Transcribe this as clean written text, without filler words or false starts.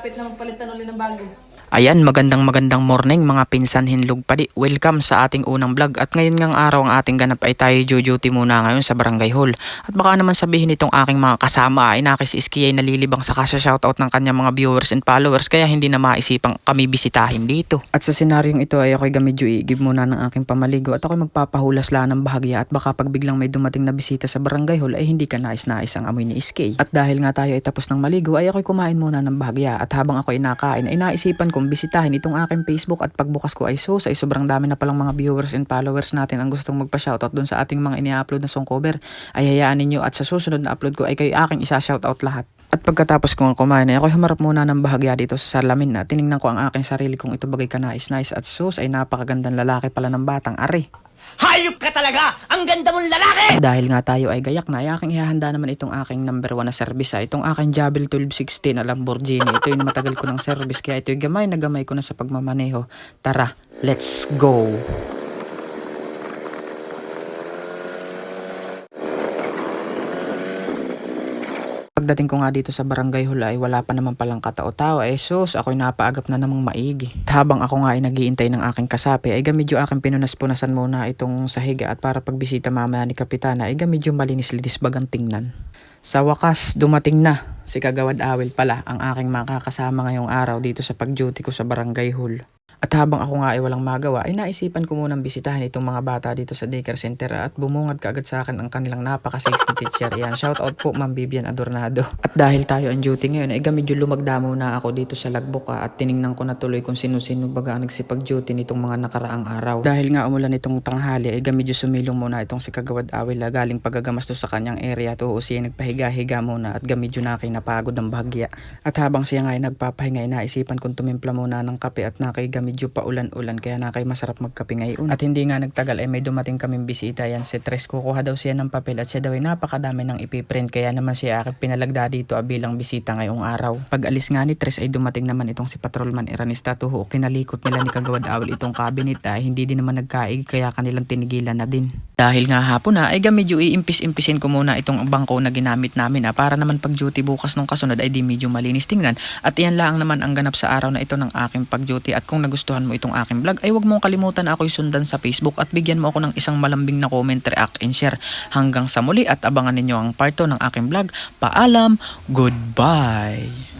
malapit na magpalitan ulit ng bago. Ayan, magandang morning mga pinsan hinlog padi. Welcome sa ating unang vlog. At ngayon ngang araw ang ating ganap ay tayo duty muna ngayon sa Barangay Hall. At baka naman sabihin itong aking mga kasama ay nakis iski ay nalilibang sa kasya shoutout ng kanyang mga viewers and followers kaya hindi na maisipang kami bisitahin dito. At sa senaryong ito ay ako'y gamidyo iigib muna ng aking pamaligo at ako'y magpapahulas lang ng bahagya at baka pag biglang may dumating na bisita sa Barangay Hall ay hindi ka nais-nais ang amoy ni iski. At dahil nga tayo ay tapos ng maligo ay ako'y kumain muna ng bahagya at habang ako'y nakain ay naisipan kong bisitahin itong aking Facebook at pagbukas ko ay sobrang dami na palang mga viewers and followers natin ang gustong magpa-shoutout dun sa ating mga ini-upload na song cover. Ay hayaan ninyo at sa susunod na upload ko ay kayo aking isa-shoutout lahat. At pagkatapos kong kumain ay ako'y humarap muna ng bahagya dito sa salamin na tiningnan ko ang aking sarili kung ito bagay ka nais-nais at ay napakagandang lalaki pala ng batang ari. Hayop ka talaga! Ang ganda mong lalaki! Dahil nga tayo ay gayak na, ay aking ihahanda naman itong aking number 1 na service. Itong aking Jabil 1216 na Lamborghini. Ito yung matagal ko ng service kaya ito yung gamay na gamay ko na sa pagmamaneho. Tara, let's go! Pagdating ko nga dito sa Barangay Hall ay wala pa naman palang katao-tao ay ako'y napaagap na namang maigi. At habang ako nga ay nagiintay ng aking kasapi ay gamidyo aking pinunas-punasan muna itong sahiga at para pagbisita mamaya ni Kapitana ay gamidyo malinis-linis bagang tingnan. Sa wakas, dumating na si Kagawad Awil pala ang aking makakasama ngayong araw dito sa pag-duty ko sa Barangay Hall. At habang ako nga ay walang magawa, ay naisipan ko munang bisitahin itong mga bata dito sa daycare center at bumungad kaagad sa akin ang kanilang napaka-sexy teacher. Yan, shout out po Ma'am Vivian Adornado. At dahil tayo ang duty ngayon, ay gamidyo lumagda muna ako dito sa Lagboka at tiningnan ko na tuloy kung sino-sino baga ang nagsipag-duty nitong mga nakaraang araw. Dahil nga umulan itong tanghali, ay gamidyo sumilong muna itong si Kagawad Awil galing pagagamastos sa kanyang area to siya nagpahiga-higa muna at gamidyo na kay napagod ng bahagya. At habang siya nga ay nagpapahinga, ay naisipan kong tumimpla muna ng kape at medyo pa ulan-ulan kaya nakay masarap magkape ngayon. At hindi nga nagtagal ay may dumating kaming bisita yan si Tres. Kukuha daw siya ng papel at siya daw ay napakadami ng ipiprint kaya naman siya aking pinalagda dito bilang bisita ngayong araw. Pag alis nga ni Tres ay dumating naman itong si Patrolman Iranista tuho. Kinalikot nila ni Kagawad Awil itong cabinet ay hindi din naman nagkaig kaya kanilang tinigilan na din. Dahil nga hapon na ay gamidyo iimpis-impisin ko muna itong bangko na ginamit namin para naman pag duty bukas nung kasunod ay di medyo malinis tingnan. At iyan lang naman ang ganap sa araw na ito ng aking pag duty at kung nagustuhan mo itong aking vlog ay huwag mong kalimutan na ako'y sundan sa Facebook at bigyan mo ako ng isang malambing na comment, react and share. Hanggang sa muli at abangan ninyo ang part 2 ng aking vlog. Paalam, goodbye!